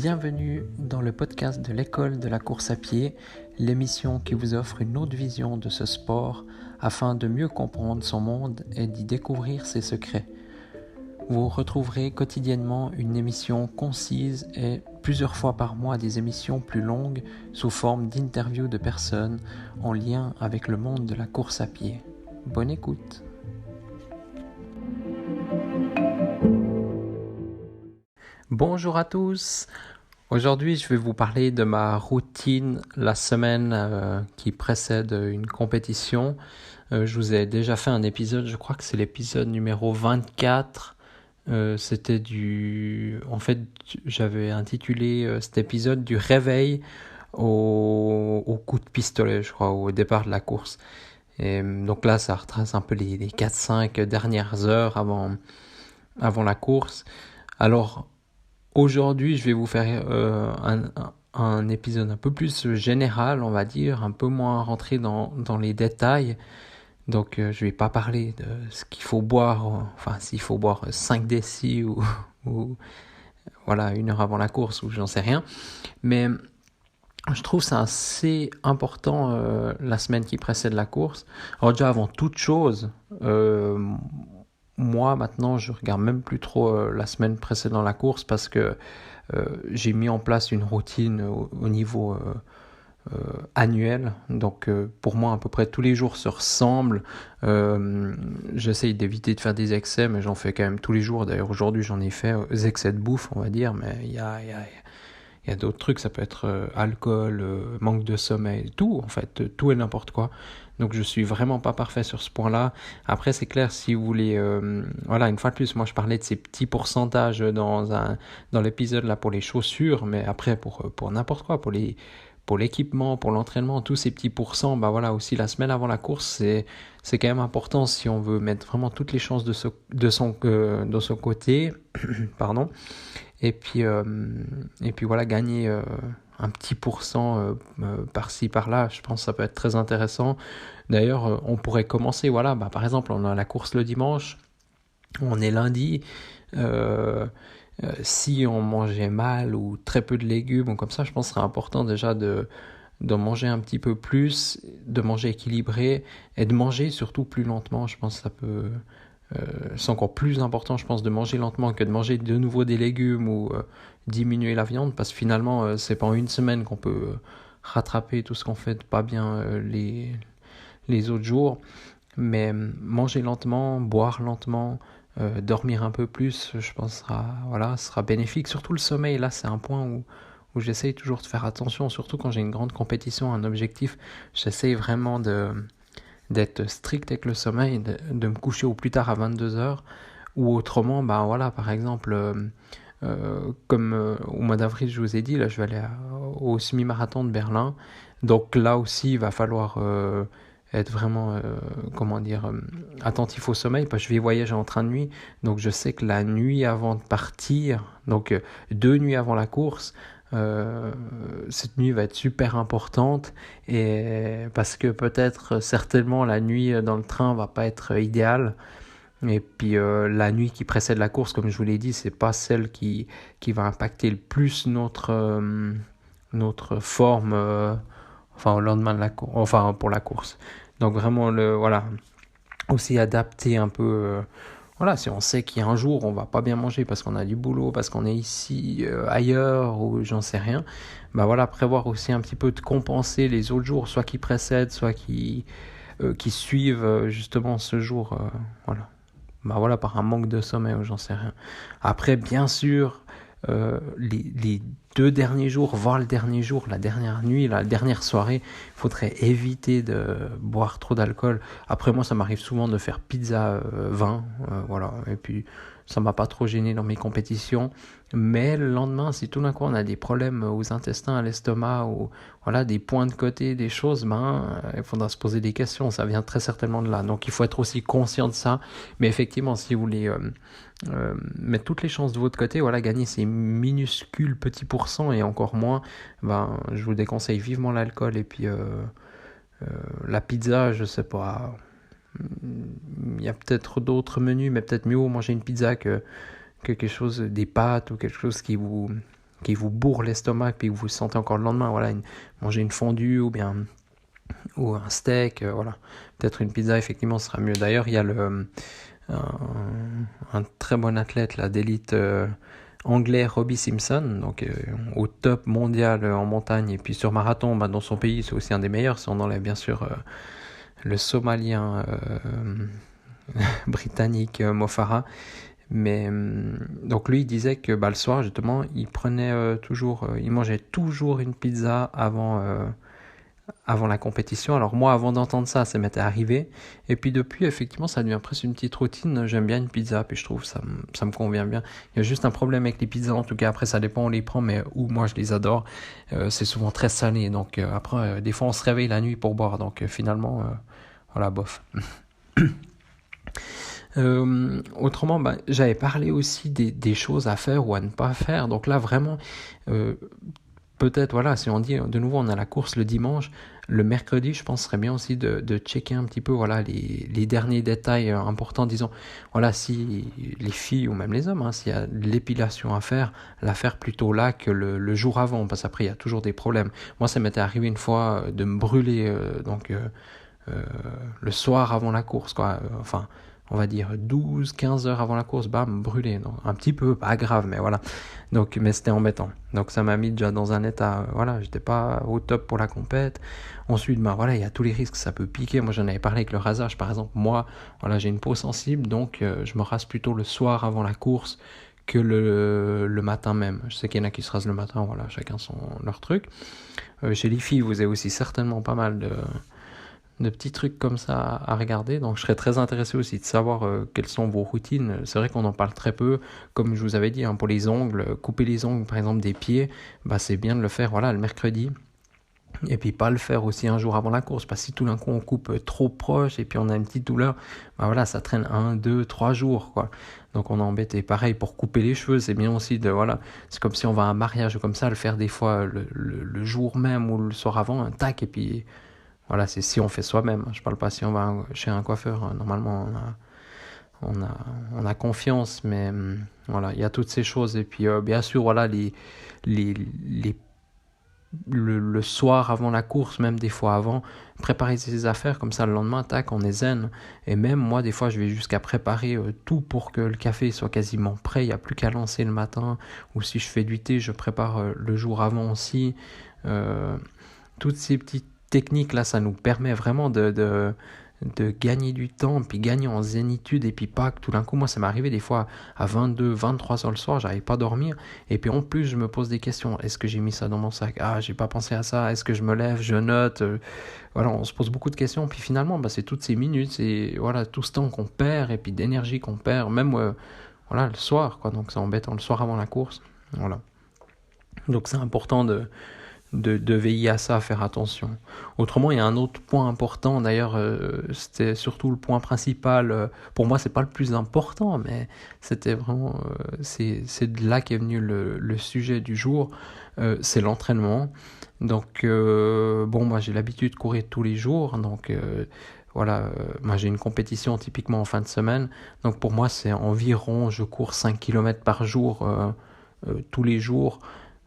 Bienvenue dans le podcast de l'école de la course à pied, l'émission qui vous offre une autre vision de ce sport afin de mieux comprendre son monde et d'y découvrir ses secrets. Vous retrouverez quotidiennement une émission concise et plusieurs fois par mois des émissions plus longues sous forme d'interviews de personnes en lien avec le monde de la course à pied. Bonne écoute! Bonjour à tous! Aujourd'hui, je vais vous parler de ma routine la semaine qui précède une compétition. Je vous ai déjà fait un épisode, je crois que c'est l'épisode numéro 24. J'avais intitulé cet épisode du réveil au coup de pistolet, je crois, au départ de la course. Et donc là, ça retrace un peu les 4-5 dernières heures avant la course. Alors, aujourd'hui, je vais vous faire un épisode un peu plus général, on va dire, un peu moins rentré dans les détails. Donc, je vais pas parler de ce qu'il faut boire, s'il faut boire 5 décis ou voilà, 1 heure avant la course, ou j'en sais rien. Mais je trouve ça assez important la semaine qui précède la course. Alors déjà, avant toute chose, moi, maintenant, je regarde même plus trop la semaine précédant la course parce que j'ai mis en place une routine au niveau annuel. Donc, pour moi, à peu près tous les jours se ressemblent. J'essaye d'éviter de faire des excès, mais j'en fais quand même tous les jours. D'ailleurs, aujourd'hui, j'en ai fait des excès de bouffe, on va dire, mais il y a d'autres trucs. Ça peut être alcool, manque de sommeil, tout, en fait, tout et n'importe quoi. Donc je suis vraiment pas parfait sur ce point-là. Après, c'est clair, si vous voulez, une fois de plus, moi je parlais de ces petits pourcentages dans l'épisode là pour les chaussures, mais après pour n'importe quoi, pour l'équipement, pour l'entraînement, tous ces petits pourcents, aussi la semaine avant la course, c'est quand même important si on veut mettre vraiment toutes les chances de son côté, pardon. Et puis voilà, gagner un petit pourcent par-ci par-là, je pense que ça peut être très intéressant. D'ailleurs, on pourrait commencer, par exemple, on a la course le dimanche, on est lundi, si on mangeait mal ou très peu de légumes ou comme ça, je pense que ce serait important déjà de manger un petit peu plus, de manger équilibré et de manger surtout plus lentement. Je pense que ça peut... c'est encore plus important, je pense, de manger lentement que de manger de nouveau des légumes ou diminuer la viande, parce que finalement, c'est pas en une semaine qu'on peut rattraper tout ce qu'on fait de pas bien les autres jours. Mais manger lentement, boire lentement, dormir un peu plus, je pense sera bénéfique. Surtout le sommeil, là, c'est un point où j'essaye toujours de faire attention, surtout quand j'ai une grande compétition, un objectif. J'essaye vraiment d'être strict avec le sommeil, de me coucher au plus tard à 22h, ou autrement, par exemple, comme au mois d'avril, je vous ai dit, là, je vais aller au semi-marathon de Berlin, donc là aussi, il va falloir être vraiment, attentif au sommeil, parce que je vais voyager en train de nuit, donc je sais que la nuit avant de partir, donc 2 nuits avant la course, cette nuit va être super importante, et parce que certainement la nuit dans le train va pas être idéale, et puis la nuit qui précède la course, comme je vous l'ai dit, c'est pas celle qui va impacter le plus notre forme au lendemain de la course, pour la course. Donc vraiment aussi adapter un peu si on sait qu'il y a un jour on va pas bien manger parce qu'on a du boulot, parce qu'on est ici, ailleurs, ou j'en sais rien, prévoir aussi un petit peu de compenser les autres jours, soit qui précèdent, soit qui suivent justement ce jour, par un manque de sommeil ou j'en sais rien. Après, bien sûr, les 2 derniers jours, voire le dernier jour, la dernière nuit, la dernière soirée, il faudrait éviter de boire trop d'alcool. Après, moi, ça m'arrive souvent de faire pizza vin, et puis ça m'a pas trop gêné dans mes compétitions. Mais le lendemain, si tout d'un coup on a des problèmes aux intestins, à l'estomac, ou des points de côté, des choses, il faudra se poser des questions. Ça vient très certainement de là. Donc il faut être aussi conscient de ça. Mais effectivement, si vous voulez mettre toutes les chances de votre côté, gagner ces minuscules petits pourcents et encore moins, je vous déconseille vivement l'alcool. Et puis la pizza, je sais pas, il y a peut-être d'autres menus, mais peut-être mieux manger une pizza que quelque chose, des pâtes ou quelque chose qui vous qui vous bourre l'estomac, puis que vous sentez encore le lendemain, voilà, manger une fondue ou un steak, voilà. Peut-être une pizza, effectivement, ce sera mieux. D'ailleurs, il y a un très bon athlète là, d'élite anglais, Robbie Simpson, donc au top mondial en montagne et puis sur marathon, dans son pays, c'est aussi un des meilleurs. Si on enlève bien sûr le Somalien britannique Mo Farah. Mais donc lui il disait que le soir justement il prenait il mangeait toujours une pizza avant la compétition. Alors moi, avant d'entendre ça, ça m'était arrivé. Et puis depuis, effectivement, ça devient presque une petite routine. J'aime bien une pizza, puis je trouve ça me convient bien. Il y a juste un problème avec les pizzas, en tout cas. Après, ça dépend où on les prend, mais où moi, je les adore. C'est souvent très salé. Donc après, des fois, on se réveille la nuit pour boire. Donc finalement, voilà, bof. Autrement, j'avais parlé aussi des choses à faire ou à ne pas faire. Donc là, vraiment, peut-être, voilà, si on dit de nouveau, on a la course le dimanche, le mercredi, je pense, serait bien aussi de checker un petit peu, voilà, les derniers détails importants, disons, voilà, si les filles ou même les hommes, s'il y a de l'épilation à faire, la faire plutôt là que le jour avant, parce qu'après, il y a toujours des problèmes. Moi, ça m'était arrivé une fois de me brûler, le soir avant la course, quoi, enfin, on va dire 12-15 heures avant la course, brûlé, donc un petit peu, pas grave, mais voilà. Donc, mais c'était embêtant. Donc ça m'a mis déjà dans un état, voilà, j'étais pas au top pour la compète. Ensuite, voilà, il y a tous les risques, ça peut piquer. Moi, j'en avais parlé avec le rasage, par exemple. Moi, voilà, j'ai une peau sensible, donc je me rase plutôt le soir avant la course que le matin même. Je sais qu'il y en a qui se rasent le matin, voilà, chacun leur truc. Chez les filles, vous avez aussi certainement pas mal de petits trucs comme ça à regarder. Donc je serais très intéressé aussi de savoir quelles sont vos routines. C'est vrai qu'on en parle très peu. Comme je vous avais dit, pour les ongles, couper les ongles par exemple des pieds, c'est bien de le faire le mercredi. Et puis pas le faire aussi un jour avant la course, parce que si tout d'un coup on coupe trop proche et puis on a une petite douleur, voilà, ça traîne 1, 2, 3 jours, quoi. Donc on est embêté. Pareil pour couper les cheveux, c'est bien aussi c'est comme si on va à un mariage comme ça, le faire des fois le jour même ou le soir avant, un tac, et puis voilà, c'est si on fait soi-même. Je parle pas si on va chez un coiffeur. Normalement, on a confiance, mais voilà, il y a toutes ces choses. Et puis, bien sûr, voilà, le soir avant la course, même des fois avant, préparer ses affaires, comme ça, le lendemain, tac, on est zen. Et même, moi, des fois, je vais jusqu'à préparer tout pour que le café soit quasiment prêt. Il n'y a plus qu'à lancer le matin. Ou si je fais du thé, je prépare le jour avant aussi. Toutes ces petites technique là, ça nous permet vraiment de gagner du temps, puis gagner en zénitude, et puis pas que tout d'un coup, moi ça m'est arrivé des fois à 22, 23 heures le soir, j'arrive pas à dormir, et puis en plus je me pose des questions, est-ce que j'ai mis ça dans mon sac, j'ai pas pensé à ça, est-ce que je me lève, je note, voilà, on se pose beaucoup de questions, puis finalement c'est toutes ces minutes, c'est voilà, tout ce temps qu'on perd, et puis d'énergie qu'on perd, même voilà, le soir, quoi, donc c'est embêtant, le soir avant la course, voilà. Donc c'est important de veiller à ça, à faire attention. Autrement, il y a un autre point important, d'ailleurs, c'était surtout le point principal, pour moi c'est pas le plus important, mais c'était vraiment, c'est de là qu'est venu le sujet du jour, c'est l'entraînement. Donc, moi j'ai l'habitude de courir tous les jours, donc voilà, moi j'ai une compétition typiquement en fin de semaine, donc pour moi c'est environ, je cours 5 km par jour, tous les jours.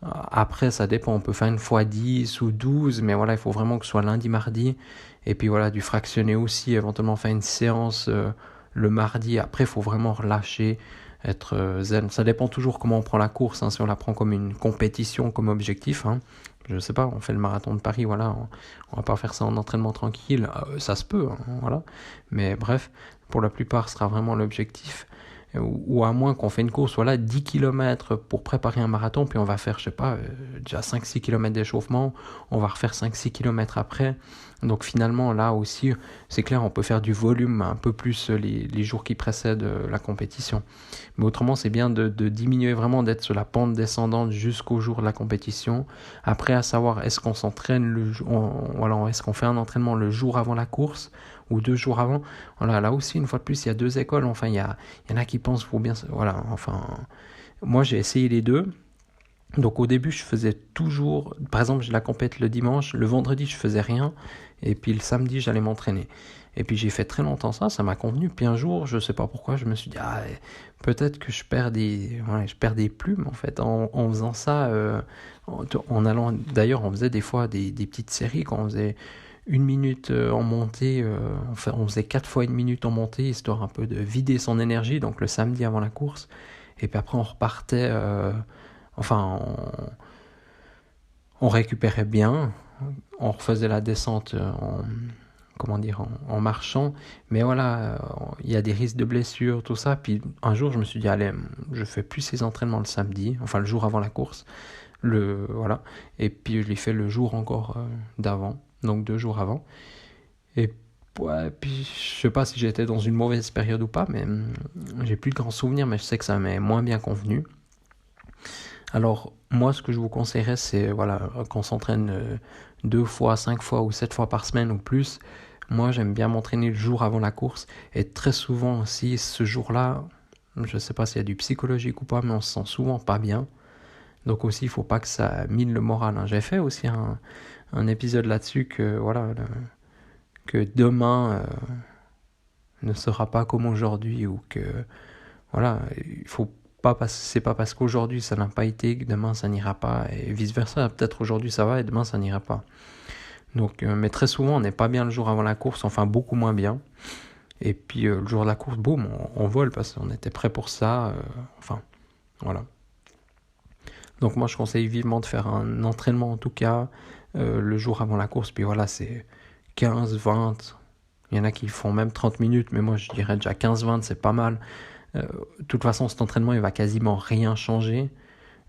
Après, ça dépend, on peut faire une fois 10 ou 12, mais voilà, il faut vraiment que ce soit lundi, mardi. Et puis voilà, du fractionné aussi, éventuellement faire une séance le mardi. Après, il faut vraiment relâcher, être zen. Ça dépend toujours comment on prend la course, si on la prend comme une compétition, comme objectif. Je sais pas, on fait le marathon de Paris, voilà, on va pas faire ça en entraînement tranquille. Ça se peut, voilà. Mais bref, pour la plupart, ce sera vraiment l'objectif. Ou à moins qu'on fait une course, 10 km pour préparer un marathon, puis on va faire, je sais pas, déjà 5-6 km d'échauffement, on va refaire 5-6 km après. Donc finalement, là aussi, c'est clair, on peut faire du volume un peu plus les jours qui précèdent la compétition. Mais autrement, c'est bien de diminuer vraiment, d'être sur la pente descendante jusqu'au jour de la compétition. Après, à savoir, est-ce qu'on s'entraîne est-ce qu'on fait un entraînement le jour avant la course ou 2 jours avant. Voilà, là aussi, une fois de plus, il y a 2 écoles. Enfin, il y en a qui pensent qu'il faut bien... Voilà, enfin... Moi, j'ai essayé les deux. Donc, au début, je faisais toujours... Par exemple, j'ai la compète le dimanche. Le vendredi, je faisais rien. Et puis, le samedi, j'allais m'entraîner. Et puis, j'ai fait très longtemps ça m'a convenu. Puis un jour, je sais pas pourquoi, je me suis dit, peut-être que je perds des plumes en fait en faisant ça. En allant, d'ailleurs, on faisait des fois des petites séries quand on faisait 1 minute en montée. On faisait 4 fois 1 minute en montée, histoire un peu de vider son énergie. Donc le samedi avant la course. Et puis après, on repartait. Enfin, on récupérait bien. On refaisait la descente en marchant, mais voilà, il y a des risques de blessures, tout ça. Puis un jour, je me suis dit, allez, je fais plus ces entraînements le samedi, enfin le jour avant la course, voilà. Et puis je l'ai fait le jour encore d'avant, donc 2 jours avant. Et ouais, puis je sais pas si j'étais dans une mauvaise période ou pas, mais j'ai plus de grands souvenirs, mais je sais que ça m'est moins bien convenu. Alors moi, ce que je vous conseillerais, c'est voilà, qu'on s'entraîne 2 fois, 5 fois ou 7 fois par semaine ou plus. Moi, j'aime bien m'entraîner le jour avant la course. Et très souvent aussi, ce jour-là, je ne sais pas s'il y a du psychologique ou pas, mais on se sent souvent pas bien. Donc aussi, il ne faut pas que ça mine le moral. J'ai fait aussi un épisode là-dessus que, voilà, que demain ne sera pas comme aujourd'hui, ou que, voilà, il faut pas, c'est pas parce qu'aujourd'hui ça n'a pas été que demain ça n'ira pas, et vice-versa. Peut-être aujourd'hui ça va et demain ça n'ira pas. Donc, mais très souvent, on n'est pas bien le jour avant la course, enfin beaucoup moins bien. Et puis le jour de la course, boum, on vole parce qu'on était prêt pour ça. Enfin, voilà. Donc moi, je conseille vivement de faire un entraînement, en tout cas, le jour avant la course. Puis voilà, c'est 15, 20. Il y en a qui font même 30 minutes, mais moi, je dirais déjà 15-20, c'est pas mal. De toute façon, cet entraînement, il va quasiment rien changer.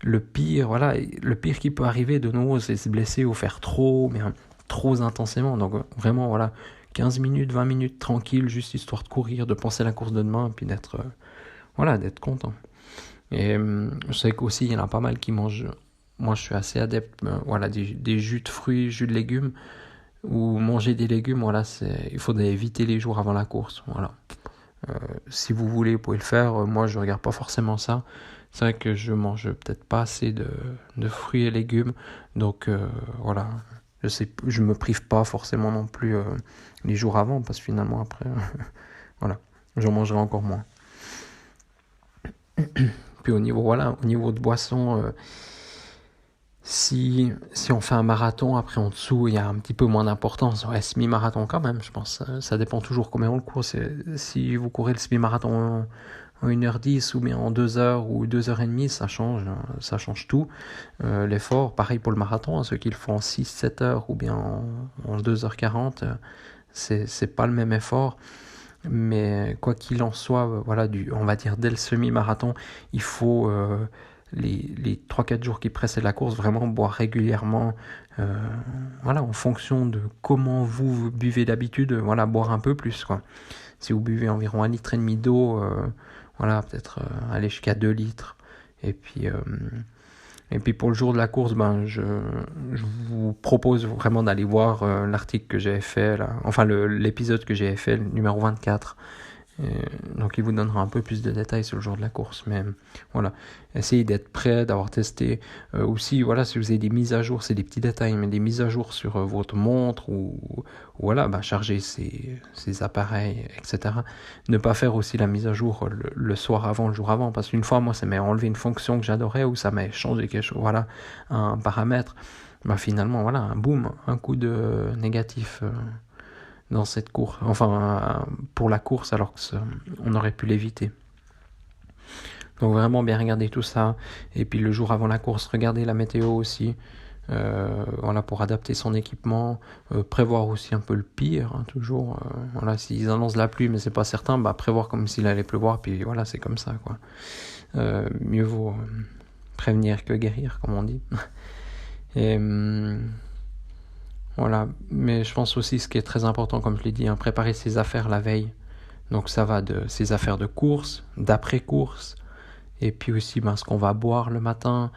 Le pire qui peut arriver de nouveau, c'est se blesser ou faire trop intensément. Donc vraiment, voilà, 15 minutes, 20 minutes tranquille, juste histoire de courir, de penser à la course de demain, puis d'être content. Et je sais qu'aussi, il y en a pas mal qui mangent. Moi, je suis assez adepte, des jus de fruits, jus de légumes, ou manger des légumes. Voilà, il faudrait éviter les jours avant la course. Voilà. Si vous voulez, vous pouvez le faire. Moi, je regarde pas forcément ça. C'est vrai que je mange peut-être pas assez de fruits et légumes. Donc voilà, je me prive pas forcément non plus les jours avant, parce que finalement après, voilà, j'en mangerai encore moins. Puis au niveau de boisson, si on fait un marathon, après en dessous, il y a un petit peu moins d'importance. Ouais, semi-marathon quand même, je pense. Ça dépend toujours combien on le court. Si vous courez le semi-marathon en 1h10 ou bien en 2h ou 2h30, ça change tout. L'effort, pareil pour le marathon, ceux qui le font en 6-7 heures ou bien en 2h40, c'est pas le même effort. Mais quoi qu'il en soit, on va dire dès le semi-marathon, il faut les 3-4 jours qui précèdent la course vraiment boire régulièrement, en fonction de comment vous buvez d'habitude, boire un peu plus, quoi. Si vous buvez environ 1,5 litre d'eau, peut-être aller jusqu'à 2 litres. Et puis pour le jour de la course, je vous propose vraiment d'aller voir l'article que j'avais fait là, enfin l'épisode que j'avais fait, le numéro 24. Donc il vous donnera un peu plus de détails sur le jour de la course, mais voilà, essayez d'être prêt, d'avoir testé. Aussi, si vous avez des mises à jour, c'est des petits détails, mais des mises à jour sur votre montre ou charger ces appareils, etc. Ne pas faire aussi la mise à jour le soir avant, le jour avant, parce qu'une fois, moi, ça m'a enlevé une fonction que j'adorais, ou ça m'a changé quelque chose, un paramètre. Finalement, un coup de négatif dans cette course, pour la course, alors qu'on aurait pu l'éviter. Donc vraiment bien regarder tout ça. Et puis le jour avant la course, regardez la météo aussi, pour adapter son équipement, prévoir aussi un peu le pire, toujours. S'ils annoncent la pluie mais c'est pas certain, prévoir comme s'il allait pleuvoir, puis c'est comme ça, quoi. Mieux vaut prévenir que guérir, comme on dit. Et mais je pense aussi, ce qui est très important, comme je l'ai dit, préparer ses affaires la veille. Donc ça va de ses affaires de course, d'après-course, et puis aussi ce qu'on va boire le matin,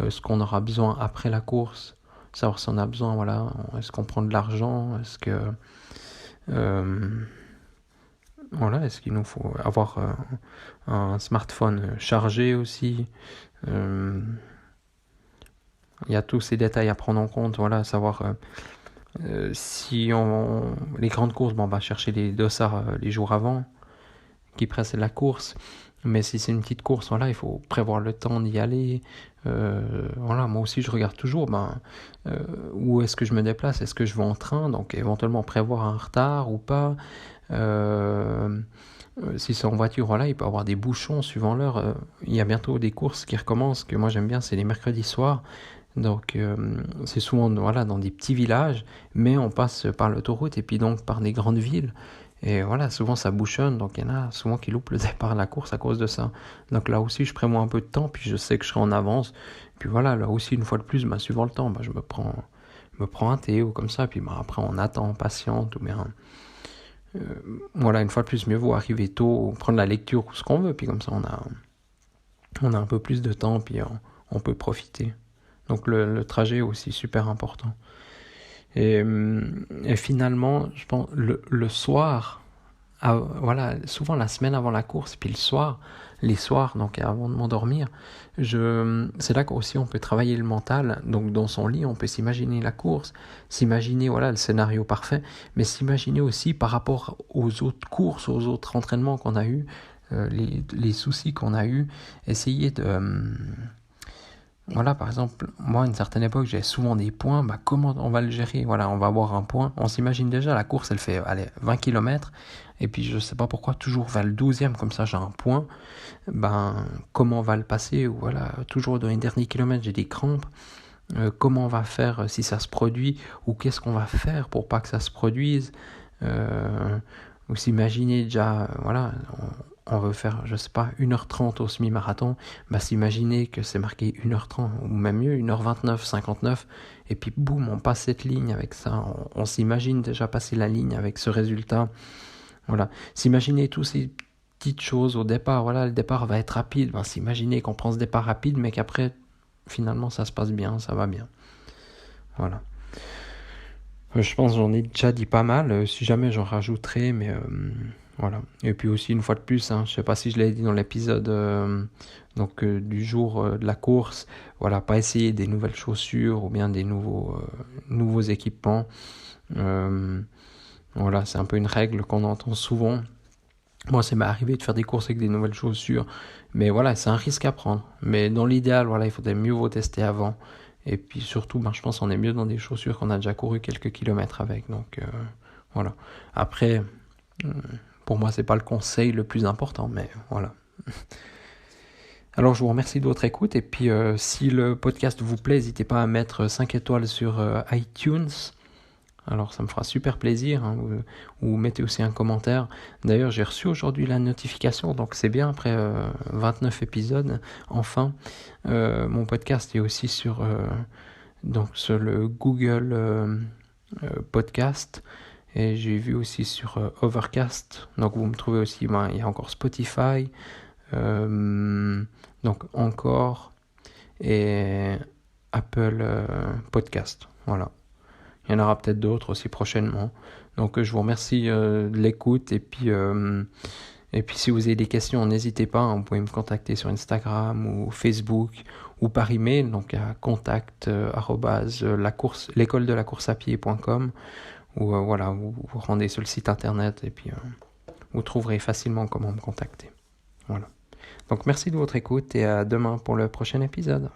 ce qu'on aura besoin après la course, savoir si on a besoin, est-ce qu'on prend de l'argent, est-ce qu'il nous faut avoir un smartphone chargé aussi. Il y a tous ces détails à prendre en compte, savoir... si les grandes courses, on va chercher les dossards les jours avant qui précèdent la course. Mais si c'est une petite course, voilà, il faut prévoir le temps d'y aller. Voilà, moi aussi, je regarde toujours où est-ce que je me déplace. Est-ce que je vais en train? Donc, éventuellement prévoir un retard ou pas. Si c'est en voiture, voilà, il peut y avoir des bouchons suivant l'heure. Il y a bientôt des courses qui recommencent, que moi j'aime bien, c'est les mercredis soirs. Donc, c'est souvent voilà, dans des petits villages, mais on passe par l'autoroute et puis donc par des grandes villes. Et voilà, souvent ça bouchonne, donc il y en a souvent qui loupent le départ de la course à cause de ça. Donc là aussi, je prévois un peu de temps, puis je sais que je serai en avance. Puis voilà, là aussi, une fois de plus, suivant le temps, je me prends un thé ou comme ça, puis après on attend, on patiente, ou bien... voilà, une fois de plus, mieux vaut arriver tôt, prendre la lecture ou ce qu'on veut, puis comme ça on a un peu plus de temps, puis on peut profiter. Donc le trajet est aussi super important. Et finalement, je pense, le soir, voilà, souvent la semaine avant la course, puis les soirs, donc avant de m'endormir, c'est là qu'aussi on peut travailler le mental. Donc dans son lit, on peut s'imaginer la course, s'imaginer voilà le scénario parfait, mais s'imaginer aussi par rapport aux autres courses, aux autres entraînements qu'on a eu, les soucis qu'on a eu, essayer de voilà, par exemple, moi, à une certaine époque, j'avais souvent des points. Comment on va le gérer? Voilà, on va avoir un point. On s'imagine déjà, la course, elle fait 20 km. Et puis, je ne sais pas pourquoi, toujours vers le 12e, comme ça, j'ai un point. Comment on va le passer? Ou voilà, toujours dans les derniers kilomètres, j'ai des crampes. Comment on va faire si ça se produit? Ou qu'est-ce qu'on va faire pour pas que ça se produise? Ou s'imaginer déjà, voilà, on veut faire, je sais pas, 1h30 au semi-marathon, s'imaginer que c'est marqué 1h30, ou même mieux, 1h29, 59, et puis boum, on passe cette ligne avec ça, on s'imagine déjà passer la ligne avec ce résultat. Voilà, s'imaginer toutes ces petites choses au départ, voilà, le départ va être rapide, s'imaginer qu'on prend ce départ rapide, mais qu'après, finalement, ça se passe bien, ça va bien. Voilà. Je pense que j'en ai déjà dit pas mal, si jamais j'en rajouterai, mais voilà. Et puis aussi, une fois de plus, je ne sais pas si je l'ai dit dans l'épisode du jour de la course, voilà, pas essayer des nouvelles chaussures ou bien des nouveaux équipements. Voilà, c'est un peu une règle qu'on entend souvent. Moi, c'est m'est arrivé de faire des courses avec des nouvelles chaussures, mais voilà, c'est un risque à prendre. Mais dans l'idéal, voilà, il faudrait mieux vaut tester avant. Et puis surtout, je pense qu'on est mieux dans des chaussures qu'on a déjà couru quelques kilomètres avec. Donc voilà. Après, pour moi, c'est pas le conseil le plus important, mais voilà. Alors, je vous remercie de votre écoute. Et puis, si le podcast vous plaît, n'hésitez pas à mettre 5 étoiles sur iTunes. Alors, ça me fera super plaisir. Ou mettez aussi un commentaire. D'ailleurs, j'ai reçu aujourd'hui la notification, donc c'est bien, après 29 épisodes. Enfin, mon podcast est aussi sur le Google Podcast. Et j'ai vu aussi sur Overcast. Donc, vous me trouvez aussi, il y a encore Spotify. Donc, encore. Et Apple Podcast. Voilà. Il y en aura peut-être d'autres aussi prochainement. Donc je vous remercie de l'écoute. Et puis si vous avez des questions, n'hésitez pas. Vous pouvez me contacter sur Instagram ou Facebook ou par email. Donc à contact l'écoledelacourseapied.com. Ou voilà, vous rendez sur le site internet et puis vous trouverez facilement comment me contacter. Voilà. Donc merci de votre écoute et à demain pour le prochain épisode.